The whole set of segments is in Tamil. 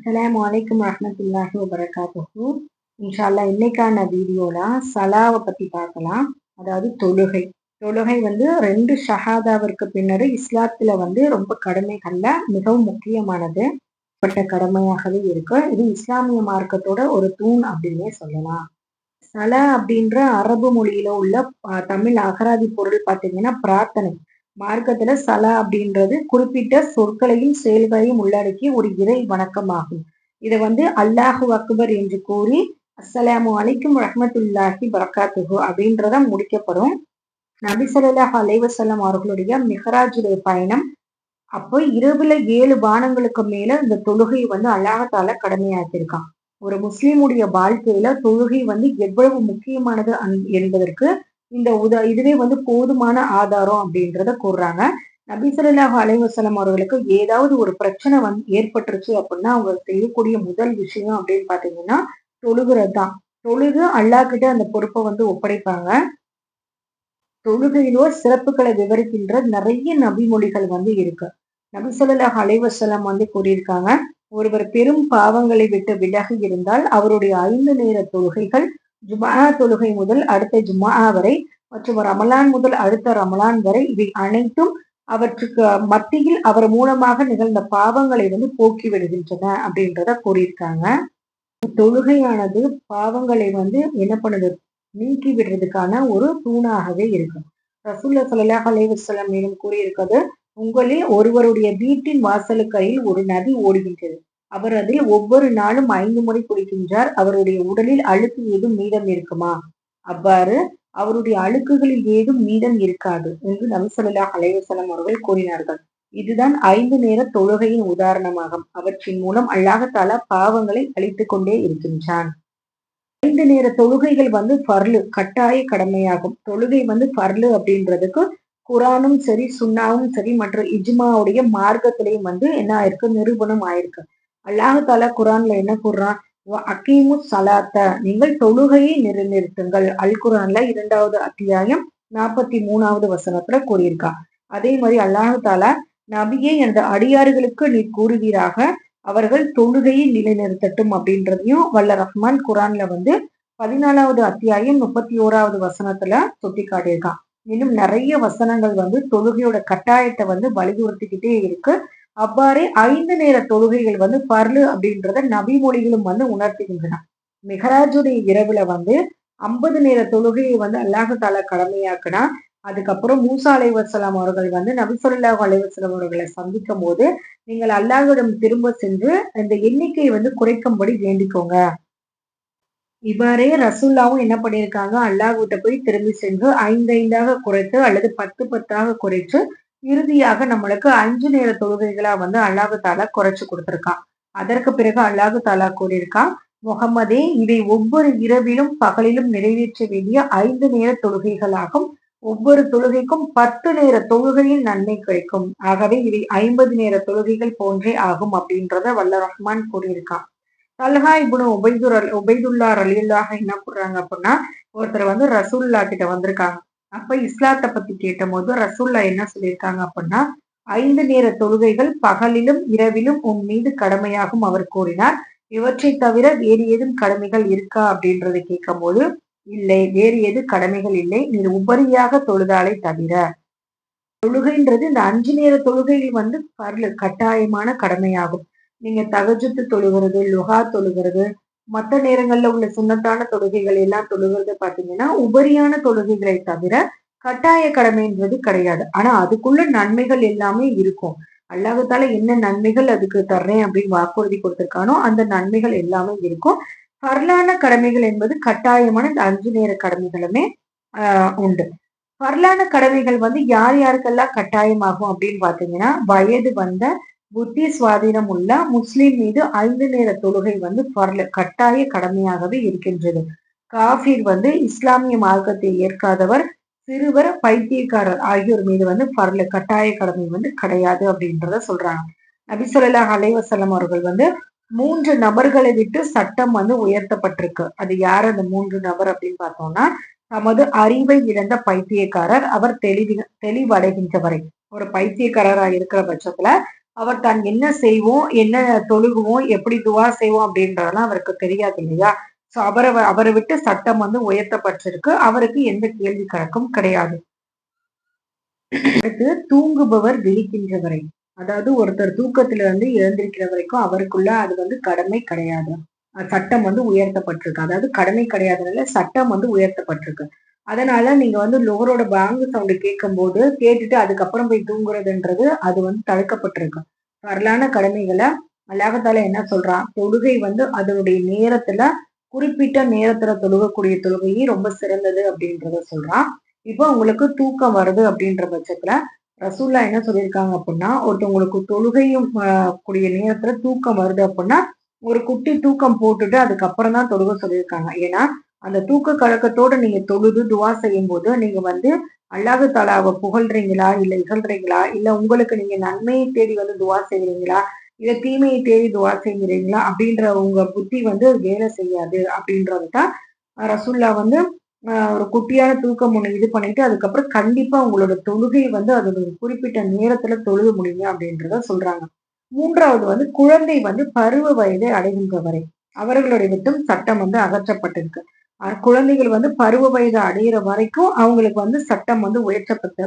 அஸ்ஸலாமு அலைக்கும் வரஹ்மத்துல்லாஹி வபரகாத்துஹு. இன்ஷா அல்லாஹ் இன்னைக்கான வீடியோல சலாவை பத்தி பார்க்கலாம். அதாவது தொழுகை. தொழுகை வந்து 2 ஷஹாதாவிற்கு பின்னரு இஸ்லாத்துல வந்து ரொம்ப கடமைகள்ல மிகவும் முக்கியமானது பட்ட கடமையாகவே இருக்கு. இது இஸ்லாமிய மார்க்கத்தோட ஒரு தூண் அப்படின்னே சொல்லலாம். சலா அப்படின்ற அரபு மொழியில உள்ள தமிழ் அகராதி பொருள் பார்த்தீங்கன்னா பிரார்த்தனை. மார்க்கத்துல சலா அப்படின்றது குறிப்பிட்ட சொற்களையும் செயல்களையும் உள்ளடக்கிய ஒரு இறை வணக்கமாகும். இதை வந்து அல்லாஹு அக்பர் என்று கூறி அஸ்ஸலாமு அலைக்கும் ரஹ்மத்துல்லாஹி பரக்காத்துஹு அப்படின்றத முடிக்கப்படும். நபி ஸல்லல்லாஹு அலைஹி வஸல்லம் அவர்களுடைய மிஹராஜுடைய பயணம் அப்போ இரவுல 7 வானங்களுக்கு மேல இந்த தொழுகை வந்து அல்லாஹ்தால கடமையாக்கியிருக்கான். ஒரு முஸ்லிமுடைய வாழ்க்கையில தொழுகை வந்து எவ்வளவு முக்கியமானது என்பதற்கு இந்த இதுவே வந்து போதுமான ஆதாரம் அப்படின்றத கூறுறாங்க. நபி ஸல்லல்லாஹு அலைஹி வஸல்லம் அவர்களுக்கு ஏதாவது ஒரு பிரச்சனை வந்து ஏற்பட்டுருச்சு அப்படின்னா அவங்க செய்யக்கூடிய முதல் விஷயம் அப்படின்னு பாத்தீங்கன்னா தொழுகிறது தான். தொழுது அல்லாஹ் கிட்ட அந்த பொறுப்பை வந்து ஒப்படைப்பாங்க. தொழுகையிலோ சிறப்புகளை விவரிக்கின்ற நிறைய நபிமொழிகள் வந்து இருக்கு. நபி ஸல்லல்லாஹு அலைஹி வஸல்லம் வந்து கூறியிருக்காங்க, ஒருவர் பெரும் பாவங்களை விட்டு விலகி இருந்தால் அவருடைய 5 நேர தொழுகைகள் ஜும்ஆ தொழுகை முதல் அடுத்த ஜும்ஆ வரை மற்றும் ரமலான் முதல் அடுத்த ரமலான் வரை இவை அனைத்தும் அவற்றுக்கு மத்தியில் அவர் மூலமாக நிகழ்ந்த பாவங்களை வந்து போக்கி விடுகின்றன அப்படின்றத கூறியிருக்காங்க. தொழுகையானது பாவங்களை வந்து என்ன பண்ணுது, நீக்கி விடுறதுக்கான ஒரு தூணாகவே இருக்கு. ரசூலுல்லாஹி ஸல்லல்லாஹு அலைஹி வஸல்லம் மேலும் கூறியிருக்கிறது, உங்களில் ஒருவருடைய வீட்டின் வாசலுக்கரையில் ஒரு நதி ஓடுகின்றது. அவர் அதில் ஒவ்வொரு நாளும் 5 முறை குளிக்கின்றார். அவருடைய உடலில் அழுக்கு ஏதும் மீதம் இருக்குமா? அவ்வாறு அவருடைய அழுக்குகளில் ஏதும் மீதம் இருக்காது என்று நபி ஸல்லல்லாஹு அலைஹி வஸல்லம் அவர்கள் கூறினார்கள். இதுதான் 5 நேர தொழுகையின் உதாரணமாகும். அவற்றின் மூலம் அல்லாஹ் தஆலா பாவங்களை அழித்துக் கொண்டே இருக்கின்றான். 5 நேர தொழுகைகள் வந்து ஃபர்லு கட்டாய கடமையாகும். தொழுகை வந்து ஃபர்லு அப்படின்றதுக்கு குரானும் சரி சுன்னாவும் சரி மற்றும் இஜ்மாவுடைய மார்க்கத்திலையும் வந்து என்ன ஆயிருக்கு, நிரூபணம் ஆயிருக்கு. அல்லாஹ் தஆலா குரான்ல என்ன கூறுறான், அகீமு சலாத்த, நீங்கள் தொழுகையை நிலைநிறுத்துங்கள். அல் குரான்ல 2வது அத்தியாயம் 43வது வசனத்துல கூறியிருக்கா. அதே மாதிரி அல்லாஹ் தஆலா நபியை அந்த அடியார்களுக்கு நீ கூறுவீராக, அவர்கள் தொழுகையை நிலைநிறுத்தட்டும் அப்படின்றதையும் வல்ல ரஹ்மான் குரான்ல வந்து 14வது அத்தியாயம் 31வது வசனத்துல சுட்டி காட்டியிருக்கான். இன்னும் நிறைய வசனங்கள் வந்து தொழுகையோட கட்டாயத்தை வந்து வலியுறுத்திக்கிட்டே இருக்கு. அவ்வாறே 5 நேர தொழுகைகள் வந்து பர்லு அப்படின்றத நபி மொழிகளும் வந்து உணர்த்துகின்றன. மிஹராஜுடைய இரவுல வந்து 50 நேர தொழுகையை வந்து அல்லாஹ் தஆலா கடமையாக்குனா. அதுக்கப்புறம் மூசா அலைஹிஸ்ஸலாம் அவர்கள் வந்து நபி ஸல்லல்லாஹு அலைஹி வஸல்லம் அவர்களை சந்திக்கும் போது, நீங்கள் அல்லாஹ்விடம் திரும்ப சென்று இந்த எண்ணிக்கையை வந்து குறைக்கும்படி வேண்டிக்கோங்க. இவ்வாறே ரசூல்லாவும் என்ன பண்ணியிருக்காங்க, அல்லாஹ்விட்ட போய் திரும்பி சென்று 5 5ஆக குறைத்து அல்லது 10 10ஆக குறைச்சு இறுதியாக நம்மளுக்கு 5 நேர தொழுகைகளா வந்து அல்லாஹ் தஆலா குறைச்சு கொடுத்திருக்கான். அதற்கு பிறகு அல்லாஹ் தஆலா கூறியிருக்கான், முகம்மதே, இவை ஒவ்வொரு இரவிலும் பகலிலும் நிறைவேற்ற வேண்டிய 5 நேர தொழுகைகளாகும். ஒவ்வொரு தொழுகைக்கும் 10 நேர தொழுகையில் நன்மை கிடைக்கும். ஆகவே இவை 50 நேர தொழுகைகள் போன்றே ஆகும் அப்படின்றத வல்ல ரஹ்மான் கூறியிருக்கான். தல்ஹா இப்னு உபைதுல்லா ரலியல்லாஹு என்ன கூறுறாங்க அப்படின்னா, ஒருத்தர் வந்து ரசூல்லா கிட்ட வந்திருக்காங்க. அப்ப இஸ்லாத்தை பத்தி கேட்டபோது ரசூல்லா என்ன சொல்லியிருக்காங்க அப்படின்னா, 5 நேர தொழுகைகள் பகலிலும் இரவிலும் உன் மீது கடமையாகும் அவர் கூறினார். இவற்றை தவிர வேறு ஏதும் கடமைகள் இருக்கா அப்படின்றத கேட்கும்போது, இல்லை, வேறு எது கடமைகள் இல்லை, நீர் உபரியாக தொழுதாலை தவிர. தொழுகைன்றது இந்த 5 நேர தொழுகைகள் வந்து பர்லு கட்டாயமான கடமையாகும். நீங்க தஹஜ்ஜுத் தொழுகிறது, லுஹா தொழுகிறது, மற்ற நேரங்கள்ல உள்ள சுன்னத்தான தொழுகைகள் எல்லாம் தொழுகிறது பாத்தீங்கன்னா உபரியான தொழுகைகளை தவிர கட்டாய கடமைன்றது கிடையாது. ஆனா அதுக்குள்ள நன்மைகள் எல்லாமே இருக்கும். அல்லாஹ் தஆலா என்ன நன்மைகள் அதுக்கு தர்றேன் அப்படின்னு வாக்குறுதி கொடுத்திருக்கானோ அந்த நன்மைகள் எல்லாமே இருக்கும். பர்லான கடமைகள் என்பது கட்டாயமான இந்த 5 நேர கடமைகளுமே உண்டு. பர்லான கடமைகள் வந்து யார் யாருக்கெல்லாம் கட்டாயமாகும் அப்படின்னு பாத்தீங்கன்னா, வயது வந்த புத்தி சுவாதீனம் உள்ள முஸ்லிம் மீது 5 நேர தொழுகை வந்து பர்லு கட்டாய கடமையாகவே இருக்கின்றது. காஃபிர் வந்து இஸ்லாமிய மார்க்கத்தை ஏற்காதவர், சிறுவர், பைத்தியக்காரர் ஆகியோர் மீது வந்து பர்லு கட்டாய கடமை வந்து கிடையாது அப்படின்றத சொல்றாங்க. நபி ஸல்லல்லாஹு அலைஹி வஸல்லம் அவர்கள் வந்து 3 நபர்களை விட்டு சட்டம் வந்து உயர்த்தப்பட்டிருக்கு. அது யார் அந்த 3 நபர் அப்படின்னு பார்த்தோம்னா, தமது அறிவை இழந்த பைத்தியக்காரர், அவர் தெளிவடைகின்ற வரை. ஒரு பைத்தியக்காரரா இருக்கிற பட்சத்துல அவர் தான் என்ன செய்வோம், என்ன தொழுகுவோம், எப்படி துவா செய்வோம் அப்படின்றதெல்லாம் அவருக்கு தெரியாது இல்லையா? சோ அவரை விட்டு சட்டம் வந்து உயர்த்தப்பட்டிருக்கு. அவருக்கு எந்த கேள்வி கணக்கும் கிடையாது. அடுத்து தூங்குபவர் விழிக்கின்ற வரை. அதாவது ஒருத்தர் தூக்கத்துல இருந்து எழுந்திருக்கிற வரைக்கும் அவருக்குள்ள அது வந்து கடமை கிடையாது. சட்டம் வந்து உயர்த்தப்பட்டிருக்கு. அதாவது கடமை கிடையாதுனால சட்டம் வந்து உயர்த்தப்பட்டிருக்கு. அதனால நீங்க வந்து லோகரோட பேங்க் சவுண்ட் கேட்கும்போது கேட்டுட்டு அதுக்கப்புறம் போய் தூங்குறதுன்றது அது வந்து தடுக்கப்பட்டிருக்கு. வரலான கடமைகளை அல்லாஹ்தாலா என்ன சொல்றான்? தொழுகை வந்து அதனுடைய நேரத்துல குறிப்பிட்ட நேரத்துல தொழுகக்கூடிய தொழுகையே ரொம்ப சிறந்தது அப்படின்றத சொல்றான். இப்போ உங்களுக்கு தூக்கம் வருது அப்படின்ற பட்சத்துல ரசூல்லா என்ன சொல்லியிருக்காங்க அப்படின்னா, ஒருத்தவங்களுக்கு தொழுகையும் கூடிய நேரத்துல தூக்கம் வருது அப்படின்னா, ஒரு குட்டி தூக்கம் போட்டுட்டு அதுக்கப்புறம் தான் தொழுக சொல்லியிருக்காங்க. ஏன்னா, அந்த தூக்க கலக்கத்தோட நீங்க தொழுது துவா செய்யும்போது, நீங்க வந்து அல்லாஹ் தாலாவ புகழ்றீங்களா? இல்ல இகழ்றீங்களா? இல்ல உங்களுக்கு நீங்க நன்மையை தேடி வந்து துவா செய்றீங்களா? இல்ல தீமையை தேடி துவா செய்கிறீங்களா? அப்படின்ற உங்க புத்தி வந்து வேலை செய்யாது அப்படின்றது தான் ரசூல்லா வந்து ஒரு குட்டியான தூக்கம் ஒண்ணு இது பண்ணிட்டு, அதுக்கப்புறம் கண்டிப்பா உங்களோட தொழுகை வந்து அதோட ஒரு குறிப்பிட்ட நேரத்துல தொழுக முடியுங்க அப்படின்றத சொல்றாங்க. 3வது வந்து குழந்தை வந்து பருவ வயதை அடைகின்ற வரை. அவர்களுடைய விட்டும் சட்டம் வந்து அகற்றப்பட்டிருக்கு. குழந்தைகள் வந்து பருவ வயது அடையிற வரைக்கும் அவங்களுக்கு வந்து சட்டம் வந்து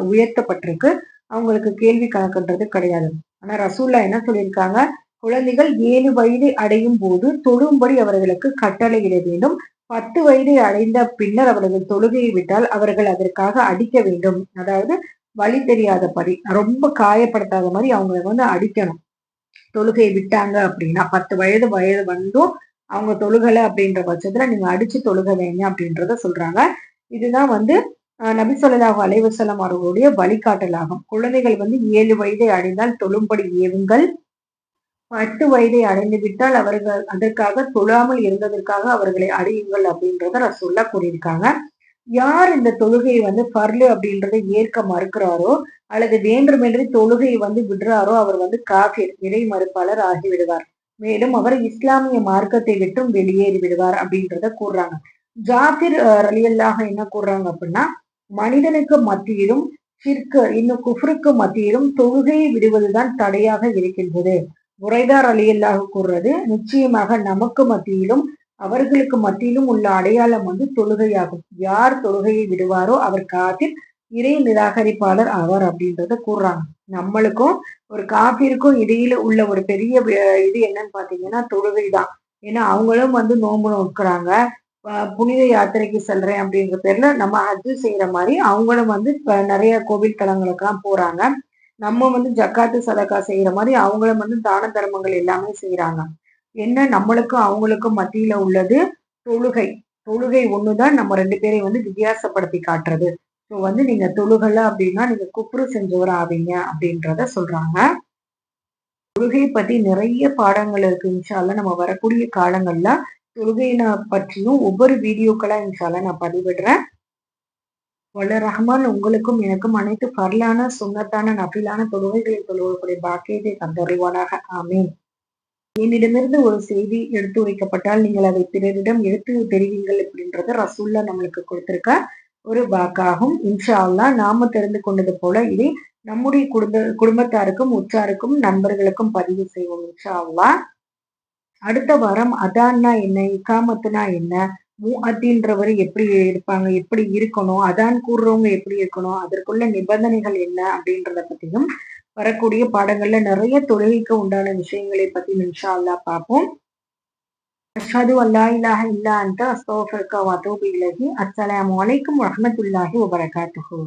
உயர்த்தப்பட்டிருக்கு. அவங்களுக்கு கேள்வி கணக்குன்றது கிடையாது. ஆனா ரசூல்லா என்ன சொல்லியிருக்காங்க? குழந்தைகள் 7 வயதை அடையும் போது தொழும்படி அவர்களுக்கு கட்டளையிட வேண்டும். 10 வயதை அடைந்த பின்னர் அவர்கள் தொழுகையை விட்டால் அவர்கள் அதற்காக அடிக்க வேண்டும். அதாவது வழி தெரியாதபடி ரொம்ப காயப்படுத்தாத மாதிரி அவங்கள வந்து அடிக்கணும். தொழுகையை விட்டாங்க அப்படின்னா 10 வயது வயது வந்தும் அவங்க தொழுகல அப்படின்ற பட்சத்துல நீங்க அடிச்சு தொழுக வைங்க அப்படின்றத சொல்றாங்க. இதுதான் வந்து நபி ஸல்லல்லாஹு அலைஹி வஸல்லம் அவர்களுடைய வழிகாட்டலாகும். குழந்தைகள் வந்து 7 வயதை அடைந்தால் தொழும்படி ஏவுங்கள். 10 வயதை அடைந்து விட்டால் அவர்கள் அதற்காக தொழாமல் இருந்ததற்காக அவர்களை அடியுங்கள் அப்படின்றத ரசூல்லா கூறியிருக்காங்க. யார் இந்த தொழுகையை வந்து ஃபர்லு அப்படின்றதை ஏற்க மறுக்கிறாரோ, அல்லது வேண்டுமென்றே தொழுகையை வந்து விடுறாரோ, அவர் வந்து காஃபிர், இறை மறுப்பாளர் ஆகிவிடுவார். மேலும் அவர் இஸ்லாமிய மார்க்கத்தை விட்டும் வெளியேறி விடுவார் அப்படின்றத கூறுறாங்க. ஜாபிர் ரலியல்லாஹு என்ன கூறுறாங்க அப்படின்னா, மனிதனுக்கு மத்தியிலும் இன்னும் குஃப்ருக்கு மத்தியிலும் தொழுகையை விடுவதுதான் தடையாக இருக்கின்றது. புரைதார் ரலியல்லாஹு கூறுறது, நிச்சயமாக நமக்கு மத்தியிலும் அவர்களுக்கு மத்தியிலும் உள்ள அடையாளம் வந்து தொழுகையாகும். யார் தொழுகையை விடுவாரோ அவர் காஃபிர், இறை நிராகரிப்பாளர் ஆவார் அப்படின்றத கூறுறாங்க. நம்மளுக்கும் ஒரு காஃபிருக்கும் இடையில உள்ள ஒரு பெரிய இது என்னன்னு பாத்தீங்கன்னா தொழுகை தான். ஏன்னா அவங்களும் வந்து நோன்பு நோக்குறாங்க. புனித யாத்திரைக்கு செல்றேன் அப்படின்ற பேர்ல நம்ம ஹஜ்ஜு செய்யற மாதிரி அவங்களும் வந்து நிறைய கோவில் தலங்களுக்கெல்லாம் போறாங்க. நம்ம வந்து ஜக்காத்து சதக்கா செய்யற மாதிரி அவங்களும் வந்து தான தர்மங்கள் எல்லாமே செய்யறாங்க. என்ன நம்மளுக்கும் அவங்களுக்கும் மத்தியில உள்ளது தொழுகை. தொழுகை ஒண்ணுதான் நம்ம 2 பேரையும் வந்து வித்தியாசப்படுத்தி காட்டுறது. ஸோ வந்து நீங்க தொழுகல அப்படின்னா நீங்க குப்ரு செஞ்சவர் ஆவீங்க அப்படின்றத சொல்றாங்க. தொழுகை பத்தி நிறைய பாடங்கள் இருக்கு. இன்ஷா அல்லாஹ் நம்ம வரக்கூடிய காலங்கள்ல தொழுகையின பற்றியும் ஒவ்வொரு வீடியோக்களா இன்ஷா அல்லாஹ் நான் பதிவிடுறேன். வல்ல ரஹ்மான் உங்களுக்கும் எனக்கும் அனைத்து ஃபர்லான, சுன்னத்தான, நஃபிலான தொழுகைகளை தொழுவக்கூடிய பாக்கியத்தை தந்தருள்வானாக. ஆமீன். என்னிடமிருந்து ஒரு செய்தி எடுத்து வைக்கப்பட்டால் நீங்கள் அதை பிறரிடம் எடுத்து தெரிவிங்கள் அப்படின்றத ரசூல்லா நம்மளுக்கு கொடுத்திருக்க ஒரு வாக்காகும். இன்ஷா அல்லாஹ் நாம தெரிந்து கொண்டது போல இதை நம்முடைய குடும்பத்தாருக்கும், உற்றாருக்கும், நண்பர்களுக்கும் பதிவு செய்வோம் இன்ஷா அல்லாஹ். அடுத்த வாரம் அதான்னா என்ன? இகாமத்துனா என்ன? முஅத்தின்றவர் எப்படி இருப்பாங்க? எப்படி இருக்கணும்? அதான் கூறுறவங்க எப்படி இருக்கணும்? அதற்குள்ள நிபந்தனைகள் என்ன? அப்படின்றத பத்தியும் வரக்கூடிய பாடங்கள்ல நிறைய தொழுகைக்கு உண்டான விஷயங்களை பத்தி இன்ஷா அல்லாஹ் பார்ப்போம். அஷ்ஹது அல்லா இலாஹ இல்லா அன்த அஸ்தக்ஃபிருக்க வ அத்தூபு இலைஹி. அஸ்ஸலாமு அலைக்கும் வரஹ்மத்துல்லாஹி வ பரகாத்துஹு.